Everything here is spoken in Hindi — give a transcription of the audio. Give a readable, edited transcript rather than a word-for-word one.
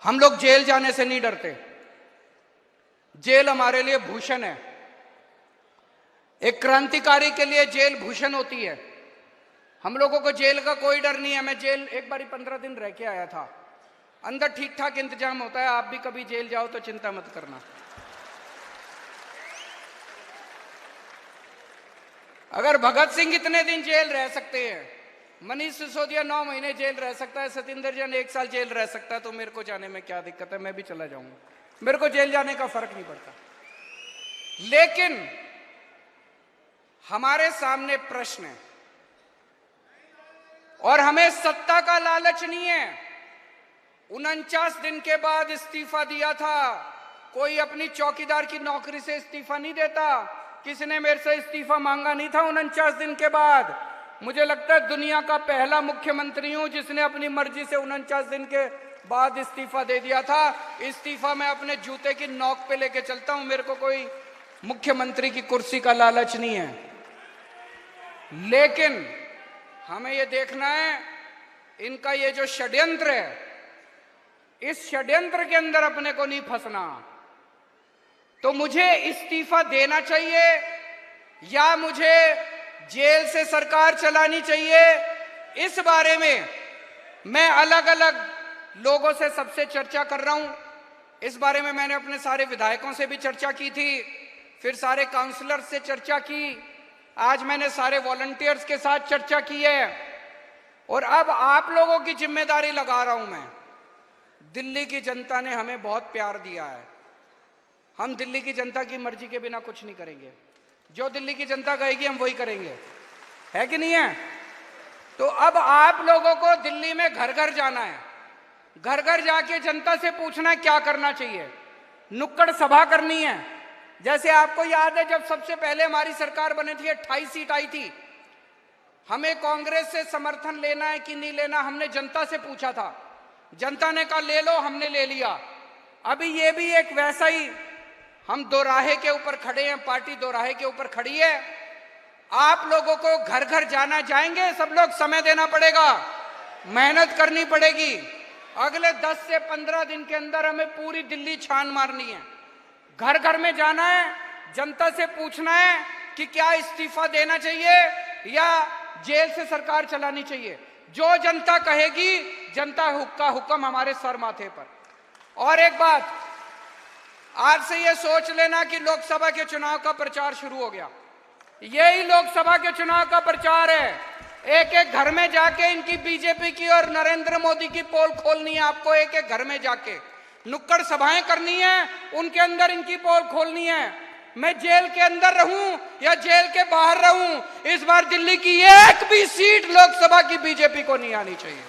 हम लोग जेल जाने से नहीं डरते। जेल हमारे लिए भूषण है। एक क्रांतिकारी के लिए जेल भूषण होती है। हम लोगों को जेल का कोई डर नहीं है। मैं जेल एक बारी 15 दिन रह के आया था। अंदर ठीक ठाक इंतजाम होता है। आप भी कभी जेल जाओ तो चिंता मत करना। अगर भगत सिंह इतने दिन जेल रह सकते हैं, मनीष सिसोदिया 9 महीने जेल रह सकता है, सतिंदर जैन 1 साल जेल रह सकता है, तो मेरे को जाने में क्या दिक्कत है? मैं भी चला जाऊंगा। मेरे को जेल जाने का फर्क नहीं पड़ता। लेकिन हमारे सामने प्रश्न है और हमें सत्ता का लालच नहीं है। 49 दिन के बाद इस्तीफा दिया था। कोई अपनी चौकीदार की नौकरी से इस्तीफा नहीं देता। किसी ने मेरे से इस्तीफा मांगा नहीं था 49 दिन के बाद। मुझे लगता है दुनिया का पहला मुख्यमंत्री हूं जिसने अपनी मर्जी से 49 दिन के बाद इस्तीफा दे दिया था। इस्तीफा मैं अपने जूते की नोक पे लेके चलता हूं। मेरे को कोई मुख्यमंत्री की कुर्सी का लालच नहीं है। लेकिन हमें यह देखना है इनका ये जो षड्यंत्र है, इस षड्यंत्र के अंदर अपने को नहीं फंसना। तो मुझे इस्तीफा देना चाहिए या मुझे जेल से सरकार चलानी चाहिए? इस बारे में मैं अलग अलग लोगों से सबसे चर्चा कर रहा हूं। इस बारे में मैंने अपने सारे विधायकों से भी चर्चा की थी, फिर सारे काउंसलर से चर्चा की, आज मैंने सारे वॉलंटियर्स के साथ चर्चा की है और अब आप लोगों की जिम्मेदारी लगा रहा हूं मैं। दिल्ली की जनता ने हमें बहुत प्यार दिया है। हम दिल्ली की जनता की मर्जी के बिना कुछ नहीं करेंगे। जो दिल्ली की जनता कहेगी हम वही करेंगे, है कि नहीं है? तो अब आप लोगों को दिल्ली में घर घर जाना है। घर घर जाके जनता से पूछना है क्या करना चाहिए। नुक्कड़ सभा करनी है। जैसे आपको याद है जब सबसे पहले हमारी सरकार बनी थी 28 सीट आई थी। हमें कांग्रेस से समर्थन लेना है कि नहीं लेना, हमने जनता से पूछा था। जनता ने कहा ले लो, हमने ले लिया। अभी ये भी एक वैसा ही, हम दोराहे के ऊपर खड़े हैं, पार्टी दोराहे के ऊपर खड़ी है। आप लोगों को घर घर जाना, जाएंगे सब लोग, समय देना पड़ेगा, मेहनत करनी पड़ेगी। अगले 10 से 15 दिन के अंदर हमें पूरी दिल्ली छान मारनी है। घर घर में जाना है, जनता से पूछना है कि क्या इस्तीफा देना चाहिए या जेल से सरकार चलानी चाहिए। जो जनता कहेगी, जनता का हुक्म हमारे सर माथे पर। और एक बात, आज से ये सोच लेना कि लोकसभा के चुनाव का प्रचार शुरू हो गया। यही लोकसभा के चुनाव का प्रचार है। एक एक घर में जाके इनकी बीजेपी की और नरेंद्र मोदी की पोल खोलनी है। आपको एक एक घर में जाके नुक्कड़ सभाएं करनी है, उनके अंदर इनकी पोल खोलनी है। मैं जेल के अंदर रहूं या जेल के बाहर रहूं, इस बार दिल्ली की एक भी सीट लोकसभा की बीजेपी को नहीं आनी चाहिए।